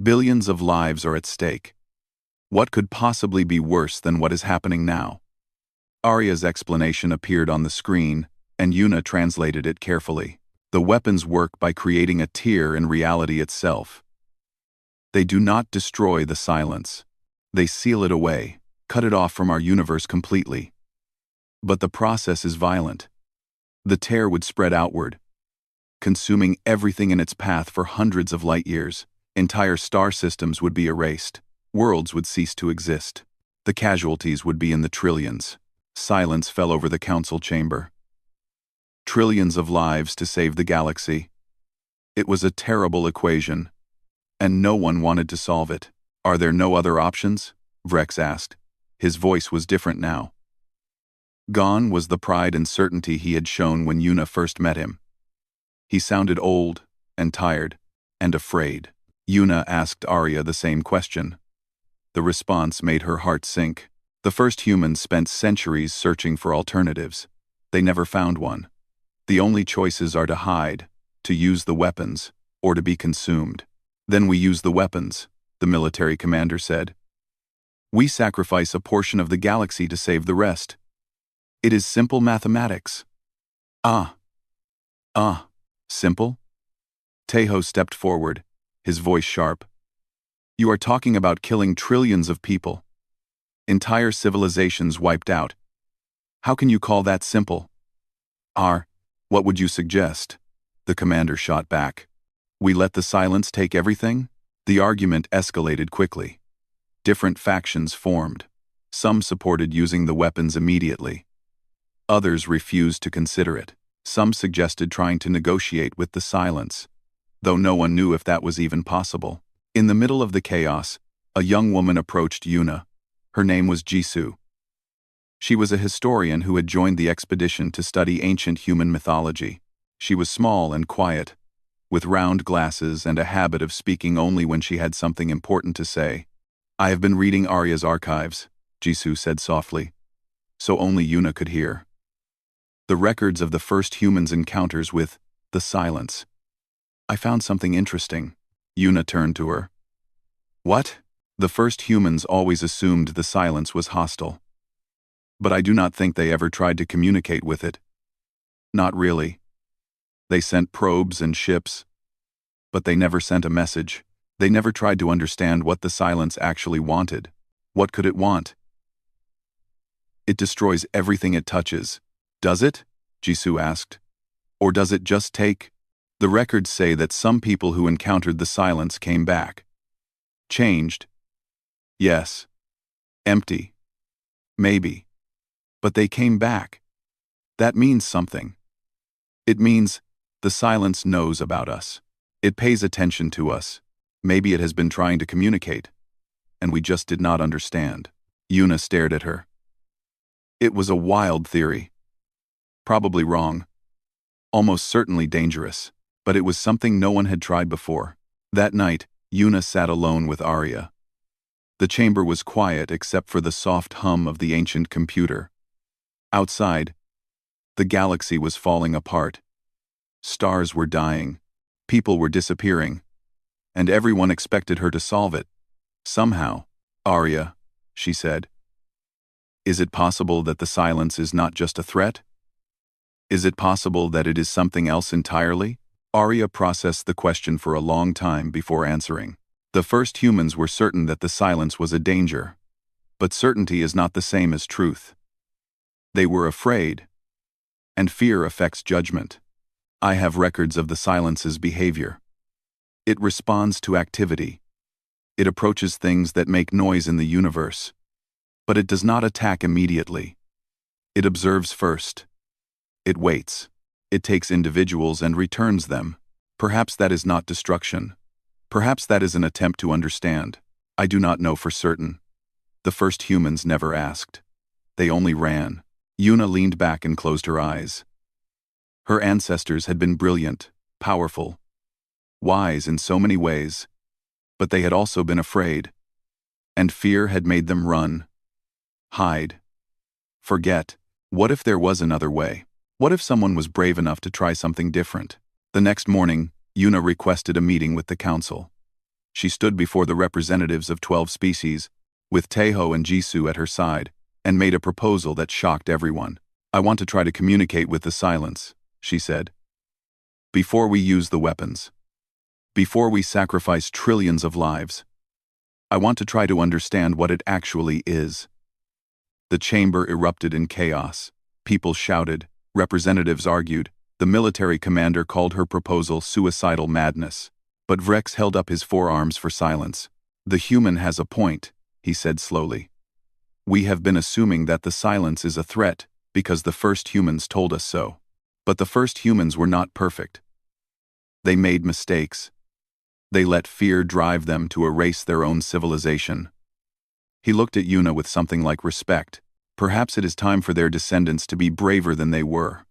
Billions of lives are at stake. What could possibly be worse than what is happening now? Arya's explanation appeared on the screen, and Yuna translated it carefully. The weapons work by creating a tear in reality itself. They do not destroy the silence. They seal it away, cut it off from our universe completely. But the process is violent. The tear would spread outward, consuming everything in its path for hundreds of light years. Entire star systems would be erased. Worlds would cease to exist. The casualties would be in the trillions. Silence fell over the council chamber. Trillions of lives to save the galaxy. It was a terrible equation, and no one wanted to solve it. Are there no other options? Vrex asked. His voice was different now. Gone was the pride and certainty he had shown when Yuna first met him. He sounded old, and tired, and afraid. Yuna asked Arya the same question. The response made her heart sink. The first humans spent centuries searching for alternatives. They never found one. The only choices are to hide, to use the weapons, or to be consumed. Then we use the weapons, the military commander said. We sacrifice a portion of the galaxy to save the rest. It is simple mathematics. Simple? Tejo stepped forward, his voice sharp. You are talking about killing trillions of people. Entire civilizations wiped out. How can you call that simple? What would you suggest? The commander shot back. We let the silence take everything? The argument escalated quickly. Different factions formed. Some supported using the weapons immediately. Others refused to consider it. Some suggested trying to negotiate with the silence, though no one knew if that was even possible. In the middle of the chaos, a young woman approached Yuna. Her name was Jisoo. She was a historian who had joined the expedition to study ancient human mythology. She was small and quiet, with round glasses and a habit of speaking only when she had something important to say. I have been reading Arya's archives, Jisoo said softly, so only Yuna could hear. The records of the first humans' encounters with the silence. I found something interesting. Yuna turned to her. What? The first humans always assumed the silence was hostile. But I do not think they ever tried to communicate with it. Not really. They sent probes and ships, but they never sent a message. They never tried to understand what the silence actually wanted. What could it want? It destroys everything it touches. Does it? Jisoo asked. Or does it just take? The records say that some people who encountered the silence came back. Changed. Yes. Empty. Maybe. But they came back. That means something. It means the silence knows about us. It pays attention to us. Maybe it has been trying to communicate, and we just did not understand. Yuna stared at her. It was a wild theory. Probably wrong. Almost certainly dangerous, but it was something no one had tried before. That night, Yuna sat alone with Arya. The chamber was quiet except for the soft hum of the ancient computer. Outside, The galaxy was falling apart. Stars were dying. People were disappearing. And everyone expected her to solve it. Somehow. "Arya," she said. "Is it possible that the silence is not just a threat? Is it possible that it is something else entirely?" Arya processed the question for a long time before answering. The first humans were certain that the silence was a danger. But certainty is not the same as truth. They were afraid. And fear affects judgment. I have records of the silence's behavior. It responds to activity. It approaches things that make noise in the universe. But it does not attack immediately. It observes first. It waits. It takes individuals and returns them. Perhaps that is not destruction. Perhaps that is an attempt to understand. I do not know for certain. The first humans never asked. They only ran. Yuna leaned back and closed her eyes. Her ancestors had been brilliant, powerful, wise in so many ways, but they had also been afraid. And fear had made them run, hide, forget. What if there was another way? What if someone was brave enough to try something different? The next morning, Yuna requested a meeting with the council. She stood before the representatives of 12 species, with Taeho and Jisoo at her side, and made a proposal that shocked everyone. "I want to try to communicate with the silence," she said. "Before we use the weapons. Before we sacrifice trillions of lives. I want to try to understand what it actually is." The chamber erupted in chaos. People shouted, representatives argued. The military commander called her proposal suicidal madness. But Vrex held up his forearms for silence. "The human has a point," he said slowly. "We have been assuming that the silence is a threat because the first humans told us so. But the first humans were not perfect. They made mistakes. They let fear drive them to erase their own civilization." He looked at Yuna with something like respect. "Perhaps it is time for their descendants to be braver than they were.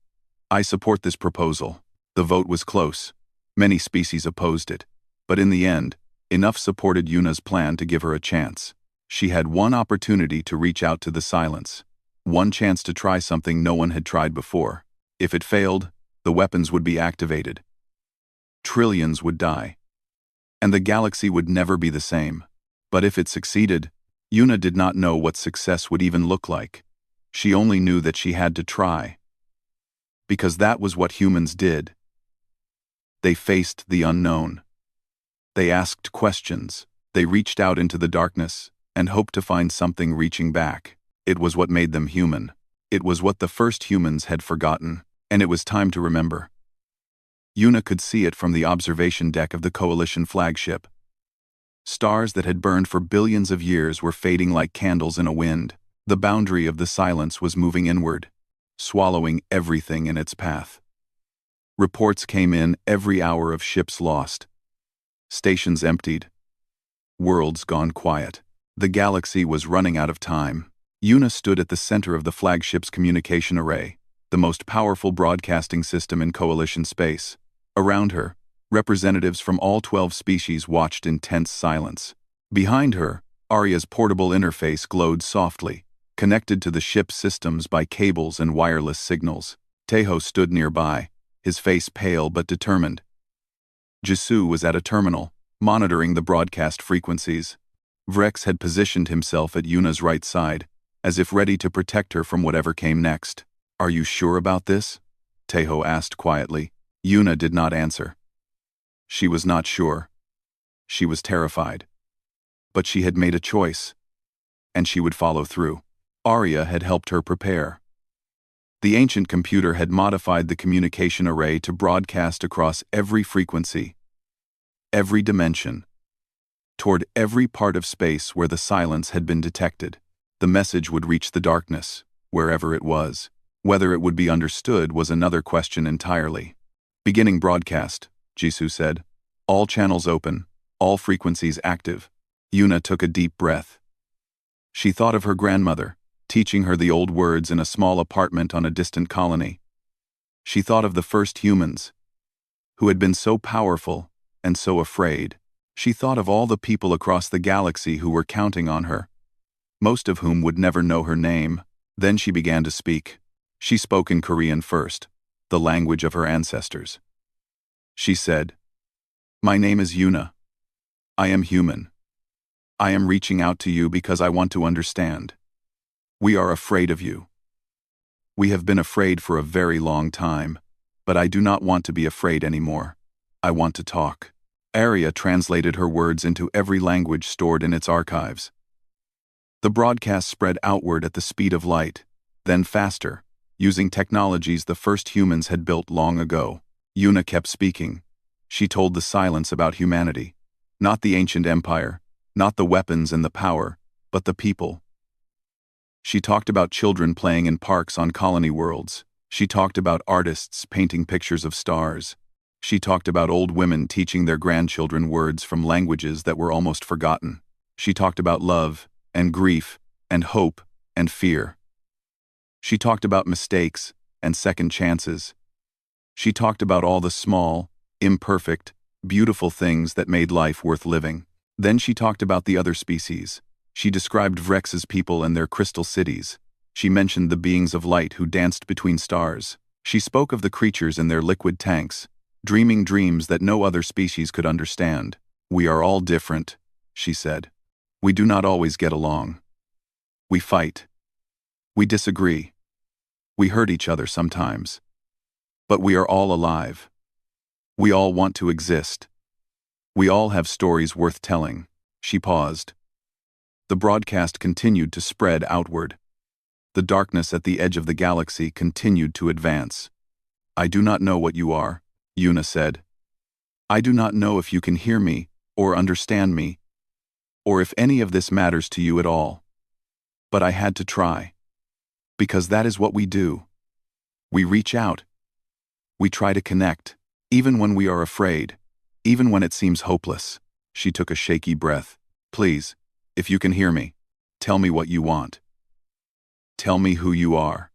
I support this proposal." The vote was close. Many species opposed it. But in the end, enough supported Yuna's plan to give her a chance. She had one opportunity to reach out to the silence. One chance to try something no one had tried before. If it failed, the weapons would be activated. Trillions would die. And the galaxy would never be the same. But if it succeeded, Yuna did not know what success would even look like. She only knew that she had to try. Because that was what humans did. They faced the unknown. They asked questions. They reached out into the darkness and hoped to find something reaching back. It was what made them human. It was what the first humans had forgotten, and it was time to remember. Yuna could see it from the observation deck of the Coalition flagship. Stars that had burned for billions of years were fading like candles in a wind. The boundary of the silence was moving inward, swallowing everything in its path. Reports came in every hour of ships lost. Stations emptied. Worlds gone quiet. The galaxy was running out of time. Yuna stood at the center of the flagship's communication array, the most powerful broadcasting system in Coalition space. Around her, representatives from all 12 species watched in tense silence. Behind her, Arya's portable interface glowed softly, connected to the ship's systems by cables and wireless signals. Taeho stood nearby, his face pale but determined. Jisoo was at a terminal, monitoring the broadcast frequencies. Vrex had positioned himself at Yuna's right side, as if ready to protect her from whatever came next. "Are you sure about this?" Taeho asked quietly. Yuna did not answer. She was not sure. She was terrified. But she had made a choice. And she would follow through. Arya had helped her prepare. The ancient computer had modified the communication array to broadcast across every frequency, every dimension, toward every part of space where the silence had been detected. The message would reach the darkness, wherever it was. Whether it would be understood was another question entirely. "Beginning broadcast," Jisoo said. "All channels open, all frequencies active." Yuna took a deep breath. She thought of her grandmother, teaching her the old words in a small apartment on a distant colony. She thought of the first humans, who had been so powerful and so afraid. She thought of all the people across the galaxy who were counting on her, most of whom would never know her name. Then she began to speak. She spoke in Korean first, the language of her ancestors. She said, "My name is Yuna. I am human. I am reaching out to you because I want to understand. We are afraid of you. We have been afraid for a very long time, but I do not want to be afraid anymore. I want to talk." Arya translated her words into every language stored in its archives. The broadcast spread outward at the speed of light, then faster, using technologies the first humans had built long ago. Yuna kept speaking. She told the silence about humanity. Not the ancient empire, not the weapons and the power, but the people. She talked about children playing in parks on colony worlds. She talked about artists painting pictures of stars. She talked about old women teaching their grandchildren words from languages that were almost forgotten. She talked about love, and grief, and hope, and fear. She talked about mistakes, and second chances. She talked about all the small, imperfect, beautiful things that made life worth living. Then she talked about the other species. She described Vrex's people and their crystal cities. She mentioned the beings of light who danced between stars. She spoke of the creatures in their liquid tanks, dreaming dreams that no other species could understand. "We are all different," she said. "We do not always get along. We fight. We disagree. We hurt each other sometimes. But we are all alive. We all want to exist. We all have stories worth telling." She paused. The broadcast continued to spread outward. The darkness at the edge of the galaxy continued to advance. "I do not know what you are," Yuna said. "I do not know if you can hear me, or understand me, or if any of this matters to you at all. But I had to try. Because that is what we do. We reach out. We try to connect, even when we are afraid, even when it seems hopeless." She took a shaky breath. "Please, if you can hear me, tell me what you want. Tell me who you are.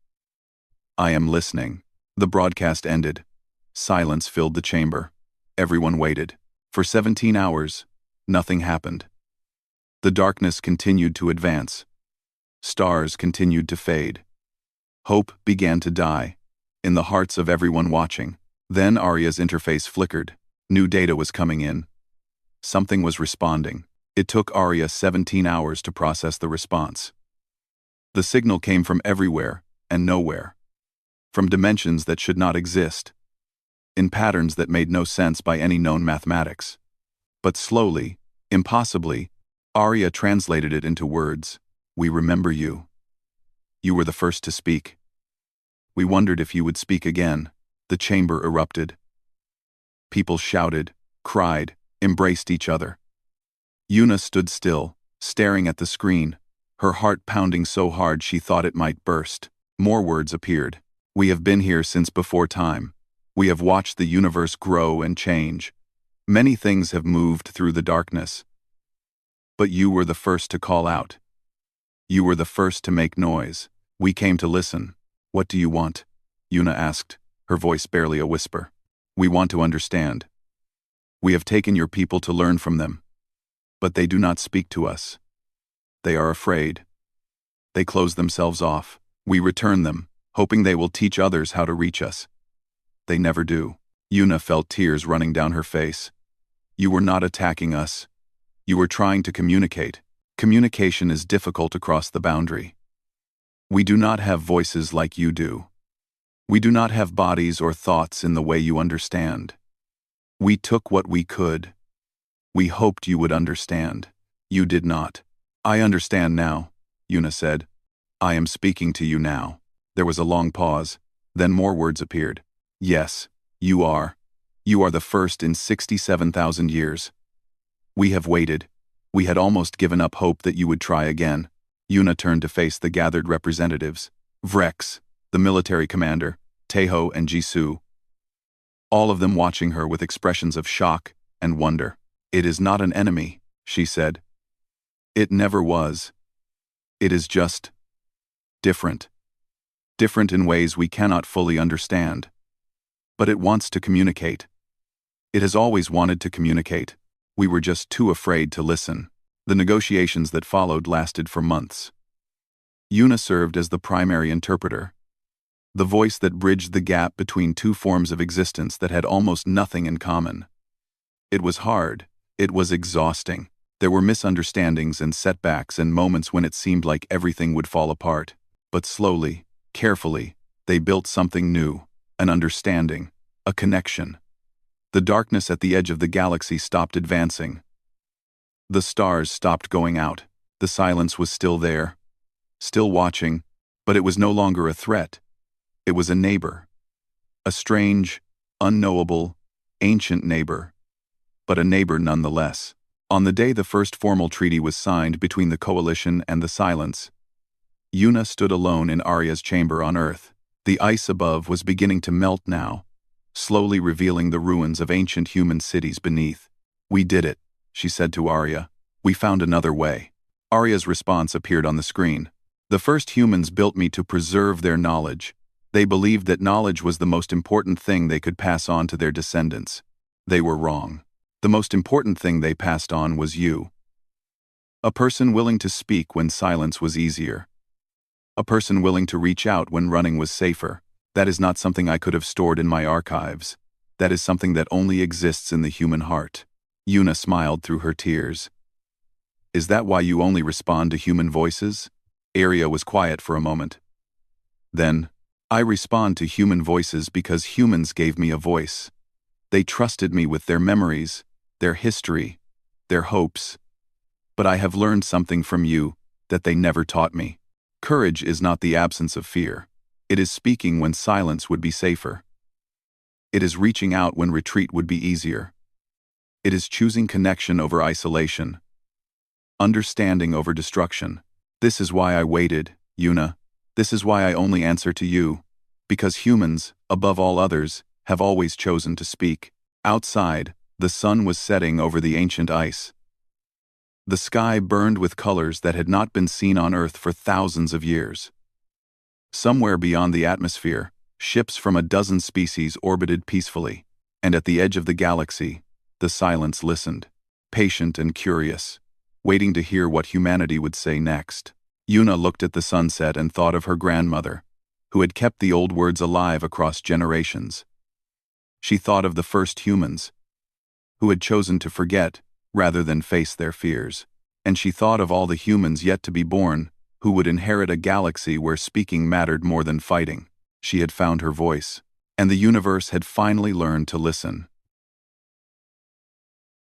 I am listening." The broadcast ended. Silence filled the chamber. Everyone waited. For 17 hours, nothing happened. The darkness continued to advance. Stars continued to fade. Hope began to die, in the hearts of everyone watching. Then Arya's interface flickered. New data was coming in. Something was responding. It took Arya 17 hours to process the response. The signal came from everywhere and nowhere. From dimensions that should not exist. In patterns that made no sense by any known mathematics. But slowly, impossibly, Arya translated it into words. "We remember you. You were the first to speak. We wondered if you would speak again." The chamber erupted. People shouted, cried, embraced each other. Yuna stood still, staring at the screen, her heart pounding so hard she thought it might burst. More words appeared. "We have been here since before time. We have watched the universe grow and change. Many things have moved through the darkness. But you were the first to call out. You were the first to make noise. We came to listen." "What do you want?" Yuna asked, her voice barely a whisper. "We want to understand. We have taken your people to learn from them. But they do not speak to us. They are afraid. They close themselves off. We return them, hoping they will teach others how to reach us. They never do." Yuna felt tears running down her face. "You were not attacking us. You were trying to communicate. Communication is difficult across the boundary. We do not have voices like you do. We do not have bodies or thoughts in the way you understand. We took what we could. We hoped you would understand. You did not." "I understand now," Yuna said. "I am speaking to you now." There was a long pause, then more words appeared. "Yes, you are. You are the first in 67,000 years. We have waited. We had almost given up hope that you would try again." Yuna turned to face the gathered representatives. Vrex, the military commander, Teho and Jisoo. All of them watching her with expressions of shock and wonder. "It is not an enemy," she said. "It never was. It is just different. Different in ways we cannot fully understand. But it wants to communicate. It has always wanted to communicate. We were just too afraid to listen." The negotiations that followed lasted for months. Yuna served as the primary interpreter. the voice that bridged the gap between two forms of existence that had almost nothing in common. It was hard. It was exhausting. There were misunderstandings and setbacks and moments when it seemed like everything would fall apart. But slowly, carefully, they built something new, an understanding, a connection. The darkness at the edge of the galaxy stopped advancing. The stars stopped going out. The silence was still there, still watching, but it was no longer a threat. It was a neighbor. A strange, unknowable, ancient neighbor. But a neighbor nonetheless. On the day the first formal treaty was signed between the Coalition and the Silence, Yuna stood alone in Arya's chamber on Earth. The ice above was beginning to melt now, slowly revealing the ruins of ancient human cities beneath. "We did it," she said to Arya. "We found another way." Arya's response appeared on the screen. "The first humans built me to preserve their knowledge. They believed that knowledge was the most important thing they could pass on to their descendants. They were wrong. The most important thing they passed on was you. A person willing to speak when silence was easier. A person willing to reach out when running was safer. That is not something I could have stored in my archives. That is something that only exists in the human heart." Yuna smiled through her tears. "Is that why you only respond to human voices?" Arya was quiet for a moment. Then, "I respond to human voices because humans gave me a voice. They trusted me with their memories, their history, their hopes. But I have learned something from you that they never taught me. Courage is not the absence of fear. It is speaking when silence would be safer. It is reaching out when retreat would be easier. It is choosing connection over isolation. Understanding over destruction. This is why I waited, Yuna. This is why I only answer to you. Because humans, above all others, have always chosen to speak." Outside, the sun was setting over the ancient ice. The sky burned with colors that had not been seen on Earth for thousands of years. Somewhere beyond the atmosphere, ships from a dozen species orbited peacefully, and at the edge of the galaxy, the silence listened, patient and curious, waiting to hear what humanity would say next. Yuna looked at the sunset and thought of her grandmother, who had kept the old words alive across generations. She thought of the first humans, who had chosen to forget rather than face their fears. And she thought of all the humans yet to be born, who would inherit a galaxy where speaking mattered more than fighting. She had found her voice, and the universe had finally learned to listen.